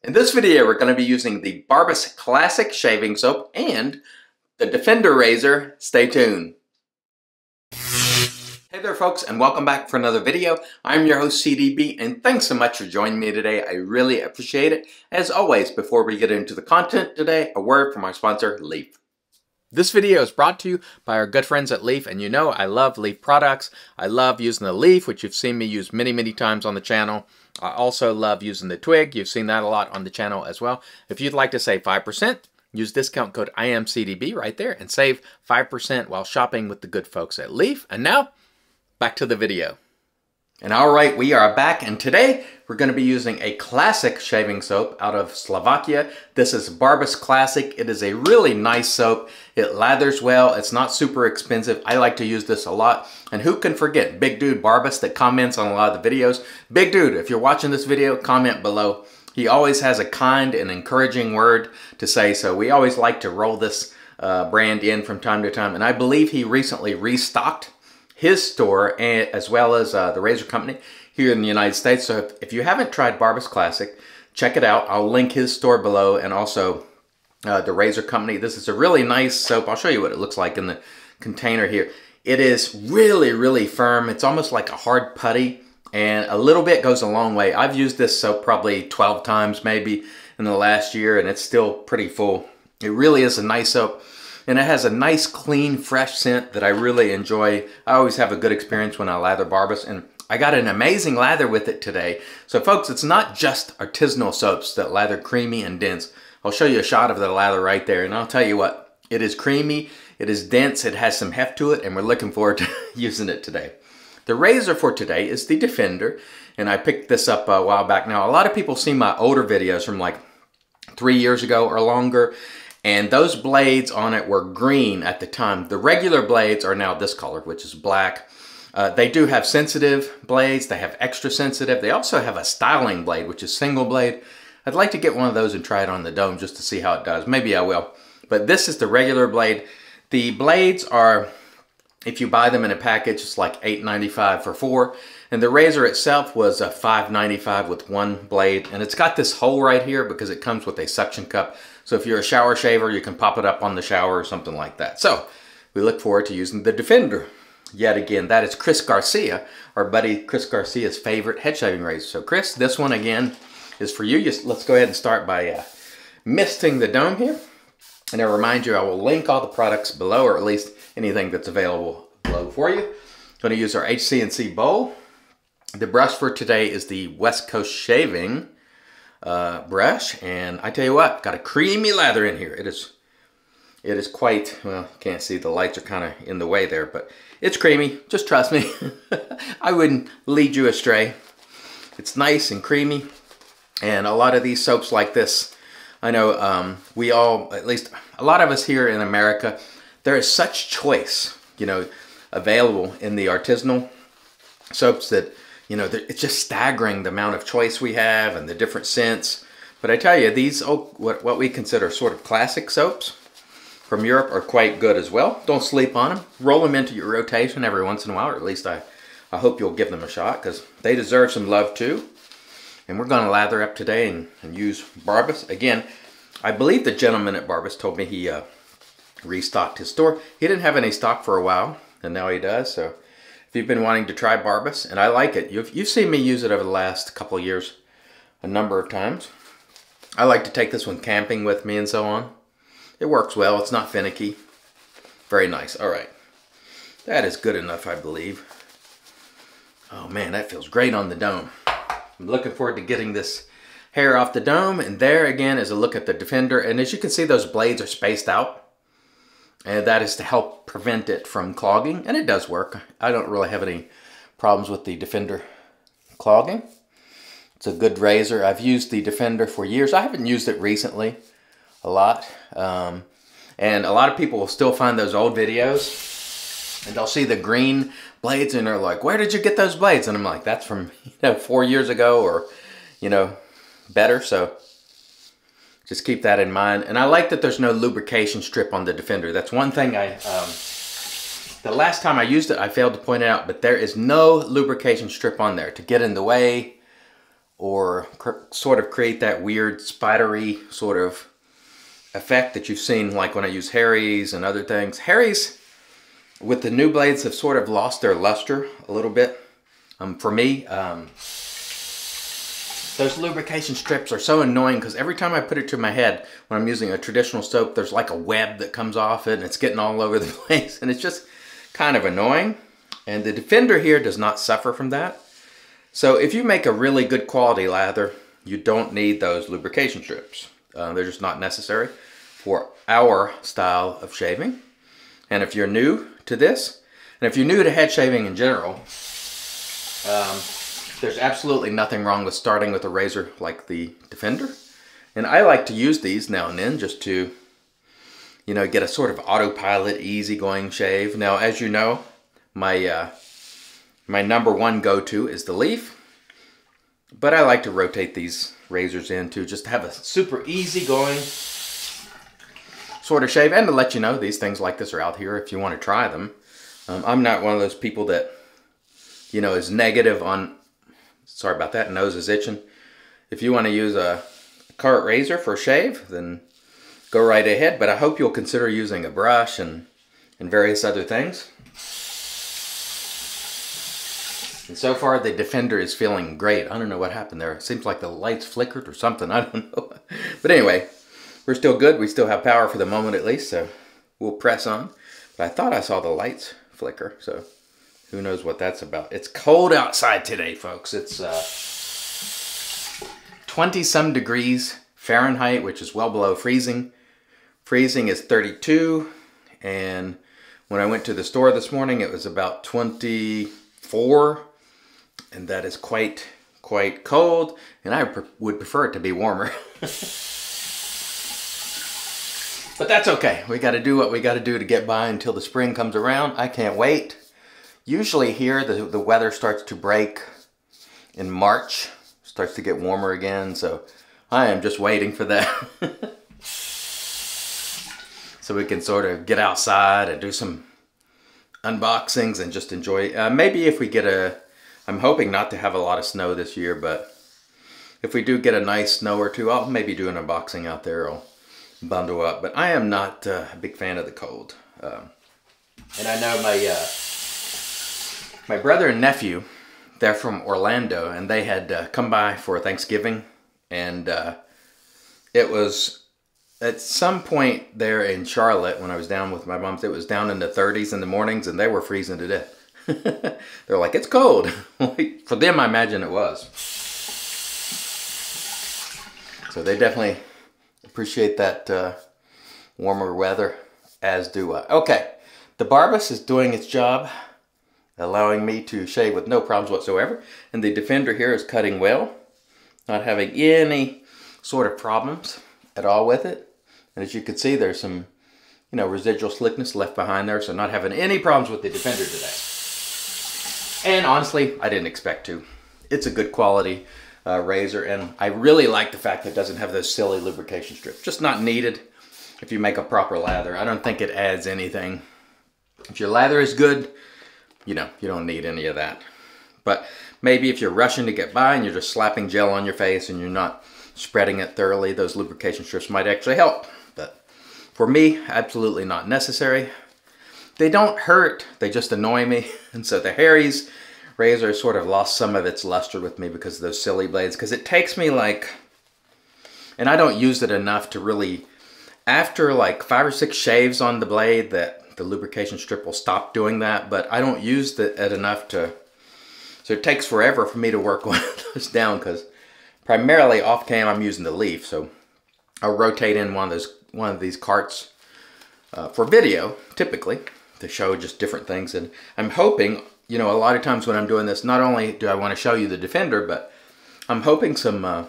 In this video, we're going to be using the Barbus Classic Shaving Soap and the Defender Razor. Stay tuned. Hey there folks, and welcome back for another video. I'm your host CDB, and thanks so much for joining me today. I really appreciate it. As always, before we get into the content today, a word from our sponsor, Leaf. This video is brought to you by our good friends at Leaf, and you know I love Leaf products. I love using the Leaf, which you've seen me use many times on the channel. I also love using the Twig. You've seen that a lot on the channel as well. If you'd like to save 5%, use discount code IAMCDB right there and save 5% while shopping with the good folks at Leaf. And now, back to the video. And alright, we are back, and today we're going to be using a classic shaving soap out of Slovakia. This is Barbus Classic. It is a really nice soap. It lathers well. It's not super expensive. I like to use this a lot. And who can forget Big Dude Barbus that comments on a lot of the videos? Big Dude, if you're watching this video, comment below. He always has a kind and encouraging word to say, so we always like to roll this brand in from time to time. And I believe he recently restocked his store as well as the razor company here in the United States. So if you haven't tried Barbus Classic, check it out. I'll link his store below, and also the razor company. This is a really nice soap. I'll show you what it looks like in the container here. It is really firm. It's almost like a hard putty, and a little bit goes a long way. I've used this soap probably 12 times maybe in the last year, and it's still pretty full. It really is a nice soap. And it has a nice, clean, fresh scent that I really enjoy. I always have a good experience when I lather Barbus, and I got an amazing lather with it today. So folks, it's not just artisanal soaps that lather creamy and dense. I'll show you a shot of the lather right there, and I'll tell you what, it is creamy, it is dense, it has some heft to it, and we're looking forward to using it today. The razor for today is the Defender, and I picked this up a while back. Now, a lot of people see my older videos from like 3 years ago or longer, and those blades on it were green at the time. The regular blades are now this color, which is black. They do have sensitive blades. They have extra sensitive. They also have a styling blade, which is single blade. I'd like to get one of those and try it on the dome just to see how it does. Maybe I will. But this is the regular blade. The blades are, if you buy them in a package, it's like $8.95 for 4. And the razor itself was $5.95 with 1 blade. And it's got this hole right here because it comes with a suction cup. So if you're a shower shaver, you can pop it up on the shower or something like that. So we look forward to using the Defender. Yet again, that is Chris Garcia, our buddy Chris Garcia's favorite head shaving razor. So Chris, this one again is for you. Let's go ahead and start by misting the dome here. And I remind you, I will link all the products below, or at least anything that's available below for you. I'm going to use our HC&C bowl. The brush for today is the West Coast Shaving brush, and I tell you what, got a creamy lather in here. It is quite, well, you can't see, the lights are kind of in the way there, but it's creamy. Just trust me. I wouldn't lead you astray. It's nice and creamy, and a lot of these soaps like this, I know we all, at least a lot of us here in America, there is such choice, you know, available in the artisanal soaps that, you know, it's just staggering the amount of choice we have and the different scents. But I tell you, these, what we consider sort of classic soaps from Europe are quite good as well. Don't sleep on them. Roll them into your rotation every once in a while, or at least I hope you'll give them a shot, because they deserve some love too. And we're going to lather up today and use Barbus. Again, I believe the gentleman at Barbus told me he restocked his store. He didn't have any stock for a while, and now he does. So if you've been wanting to try Barbus, and I like it, you've seen me use it over the last couple of years a number of times. I like to take this one camping with me and so on. It works well. It's not finicky. Very nice. All right. That is good enough, I believe. Oh man, that feels great on the dome. I'm looking forward to getting this hair off the dome. And there again is a look at the Defender. And as you can see, those blades are spaced out. And that is to help prevent it from clogging. And it does work. I don't really have any problems with the Defender clogging. It's a good razor. I've used the Defender for years. I haven't used it recently a lot. And a lot of people will still find those old videos and they'll see the green blades and they're like, where did you get those blades? And I'm like, that's from 4 years ago, or better. So just keep that in mind. And I like that there's no lubrication strip on the Defender. That's one thing the last time I used it, I failed to point it out, but there is no lubrication strip on there to get in the way or sort of create that weird spidery sort of effect that you've seen like when I use Harry's and other things. Harry's with the new blades have sort of lost their luster a little bit. For me, those lubrication strips are so annoying because every time I put it to my head when I'm using a traditional soap, there's like a web that comes off it and it's getting all over the place, and it's just kind of annoying. And the Defender here does not suffer from that. So if you make a really good quality lather, you don't need those lubrication strips. They're just not necessary for our style of shaving. And if you're new to this, and if you're new to head shaving in general, there's absolutely nothing wrong with starting with a razor like the Defender. And I like to use these now and then just to, you know, get a sort of autopilot, easygoing shave. Now, as you know, my number one go-to is the Leaf, but I like to rotate these razors in too, just to have a super easygoing sort of shave, and to let you know these things like this are out here if you want to try them. I'm not one of those people that, you know, is negative on, sorry about that, nose is itching. If you want to use a cart razor for a shave, then go right ahead, but I hope you'll consider using a brush and various other things. And so far the Defender is feeling great. I don't know what happened there. It seems like the lights flickered or something, I don't know. But anyway, we're still good. We still have power for the moment at least, so we'll press on. But I thought I saw the lights flicker, so who knows what that's about. It's cold outside today, folks. It's 20-some degrees Fahrenheit, which is well below freezing. Freezing is 32, and when I went to the store this morning, it was about 24, and that is quite cold, and I would prefer it to be warmer. But that's okay. We got to do what we got to do to get by until the spring comes around. I can't wait. Usually here, the weather starts to break in March. Starts to get warmer again, so I am just waiting for that. So we can sort of get outside and do some unboxings and just enjoy. Maybe if we get I'm hoping not to have a lot of snow this year, but if we do get a nice snow or two, I'll maybe do an unboxing out there. I'll bundle up, but I am not a big fan of the cold. And I know my brother and nephew, they're from Orlando, and they had come by for Thanksgiving, and it was at some point there in Charlotte when I was down with my mom, it was down in the 30s in the mornings, and they were freezing to death. They're like, it's cold. For them, I imagine it was. So they definitely appreciate that warmer weather, as do I. Okay, the Barbus is doing its job, allowing me to shave with no problems whatsoever. And the Defender here is cutting well, not having any sort of problems at all with it. And as you can see, there's some, you know, residual slickness left behind there, so not having any problems with the Defender today. And honestly, I didn't expect to. It's a good quality razor, and I really like the fact that it doesn't have those silly lubrication strips. Just not needed if you make a proper lather. I don't think it adds anything. If your lather is good, you know, you don't need any of that. But maybe if you're rushing to get by and you're just slapping gel on your face and you're not spreading it thoroughly, those lubrication strips might actually help. But for me, absolutely not necessary. They don't hurt, they just annoy me. And so the Harry's razor sort of lost some of its luster with me because of those silly blades. Because it takes me like, and I don't use it enough to really, after like 5 or 6 shaves on the blade, that the lubrication strip will stop doing that. But I don't use it enough to, so it takes forever for me to work one of those down, because primarily off cam I'm using the Leaf. So I'll rotate in one of these carts for video, typically, to show just different things. And I'm hoping, you know, a lot of times when I'm doing this, not only do I want to show you the Defender, but I'm hoping some,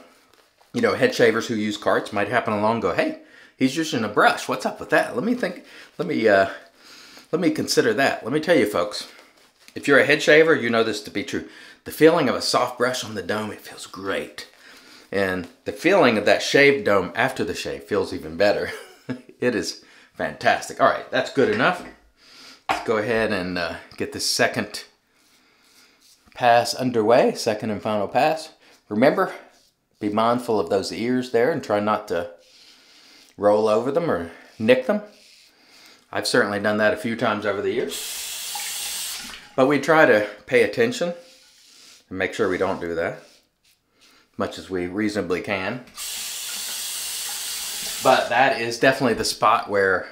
you know, head shavers who use carts might happen along and go, hey, he's using a brush. What's up with that? Let me consider that. Let me tell you, folks, if you're a head shaver, you know this to be true. The feeling of a soft brush on the dome, it feels great. And the feeling of that shaved dome after the shave feels even better. It is fantastic. All right, that's good enough. Let's go ahead and get the second pass underway, second and final pass. Remember, be mindful of those ears there and try not to roll over them or nick them. I've certainly done that a few times over the years. But we try to pay attention and make sure we don't do that, much as we reasonably can. But that is definitely the spot where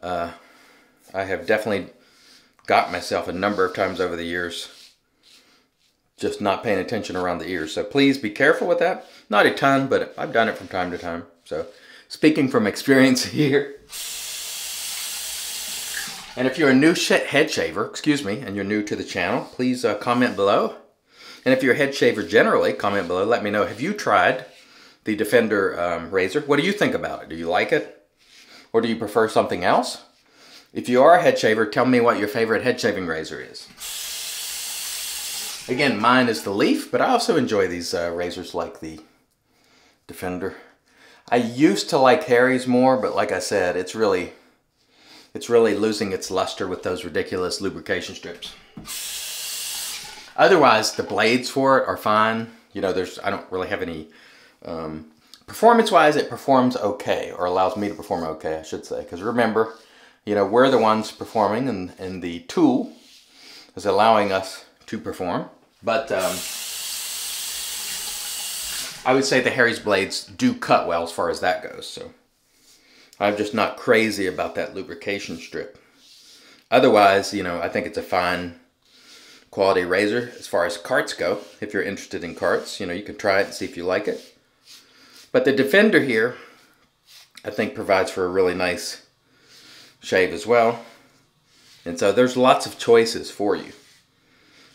I have definitely got myself a number of times over the years just not paying attention around the ears. So please be careful with that. Not a ton, but I've done it from time to time. So speaking from experience here. And if you're a new head shaver, and you're new to the channel, please comment below. And if you're a head shaver generally, comment below. Let me know, have you tried the Defender razor? What do you think about it? Do you like it? Or do you prefer something else? If you are a head shaver, tell me what your favorite head shaving razor is. Again, mine is the Leaf, but I also enjoy these razors like the Defender. I used to like Harry's more, but like I said, it's really losing its luster with those ridiculous lubrication strips. Otherwise, the blades for it are fine. You know, I don't really have any, performance-wise, it performs okay, or allows me to perform okay, I should say. Because remember, you know, we're the ones performing, and the tool is allowing us to perform. But I would say the Harry's blades do cut well as far as that goes. So I'm just not crazy about that lubrication strip. Otherwise, you know, I think it's a fine quality razor as far as carts go. If you're interested in carts, you know, you can try it and see if you like it. But the Defender here, I think, provides for a really nice shave as well. And so there's lots of choices for you.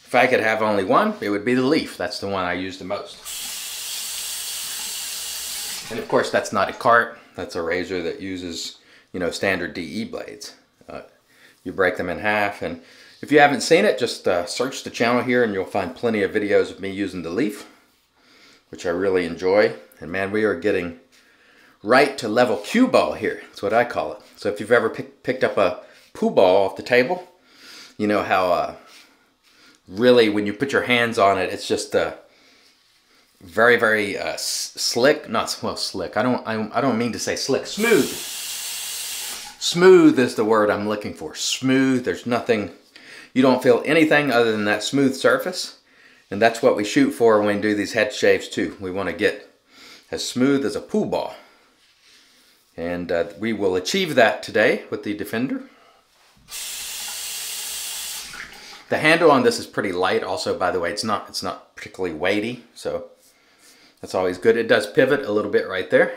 If I could have only one, it would be the Leaf. That's the one I use the most. And of course, that's not a cart. That's a razor that uses, you know, standard DE blades. You break them in half, and if you haven't seen it, just search the channel here and you'll find plenty of videos of me using the Leaf, which I really enjoy. And man, we are getting right to level cue ball here. That's what I call it. So if you've ever picked up a poo ball off the table, you know how really when you put your hands on it, it's just very, very slick. Not, well, slick. I don't mean to say slick. Smooth. Smooth is the word I'm looking for. Smooth. There's nothing. You don't feel anything other than that smooth surface. And that's what we shoot for when we do these head shaves too. We want to get as smooth as a pool ball. And we will achieve that today with the Defender. The handle on this is pretty light. Also, by the way, it's not particularly weighty, so that's always good. It does pivot a little bit right there.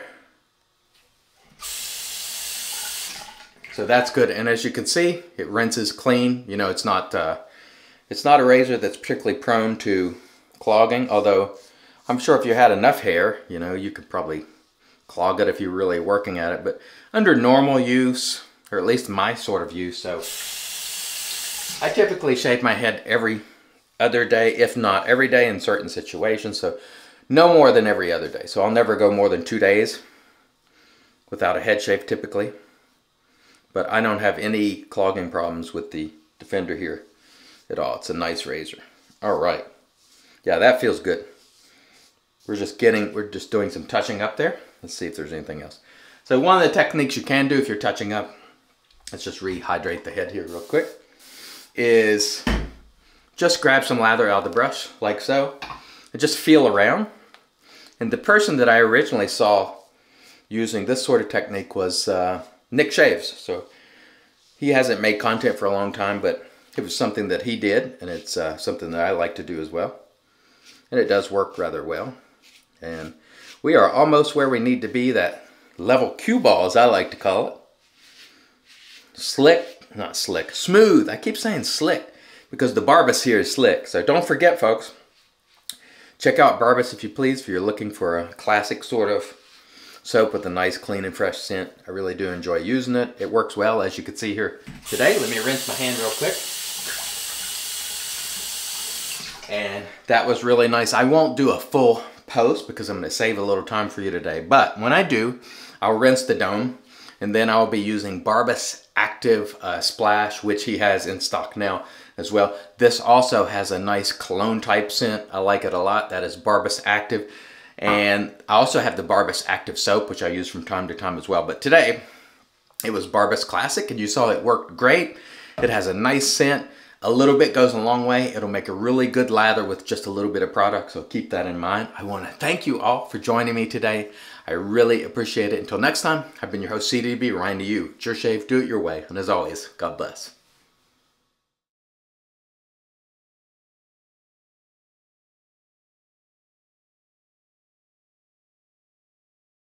So that's good. And as you can see, it rinses clean. You know, it's not a razor that's particularly prone to clogging, although I'm sure if you had enough hair, you know, you could probably clog it if you're really working at it. But under normal use, or at least my sort of use, so I typically shave my head every other day, if not every day in certain situations. So no more than every other day. So I'll never go more than 2 days without a head shave typically. But I don't have any clogging problems with the Defender here at all. It's a nice razor. All right. Yeah, that feels good. We're just doing some touching up there. Let's see if there's anything else. So one of the techniques you can do if you're touching up, let's just rehydrate the head here real quick, is just grab some lather out of the brush, like so, and just feel around. And the person that I originally saw using this sort of technique was Nick Shaves. So he hasn't made content for a long time, but it was something that he did, and it's something that I like to do as well. And it does work rather well. And we are almost where we need to be, that level cue ball, as I like to call it. Slick, not slick, smooth. I keep saying slick because the Barbus here is slick. So don't forget, folks, check out Barbus if you please, if you're looking for a classic sort of soap with a nice, clean, and fresh scent. I really do enjoy using it. It works well, as you can see here today. Let me rinse my hand real quick. And that was really nice. I won't do a full post because I'm going to save a little time for you today. But when I do, I'll rinse the dome, and then I'll be using Barbus Active Splash, which he has in stock now as well. This also has a nice cologne type scent. I like it a lot. That is Barbus Active. And I also have the Barbus Active Soap, which I use from time to time as well. But today, it was Barbus Classic, and you saw it worked great. It has a nice scent. A little bit goes a long way. It'll make a really good lather with just a little bit of product, so keep that in mind. I want to thank you all for joining me today. I really appreciate it. Until next time, I've been your host, CDB, reminding you, it's your shave, do it your way. And as always, God bless.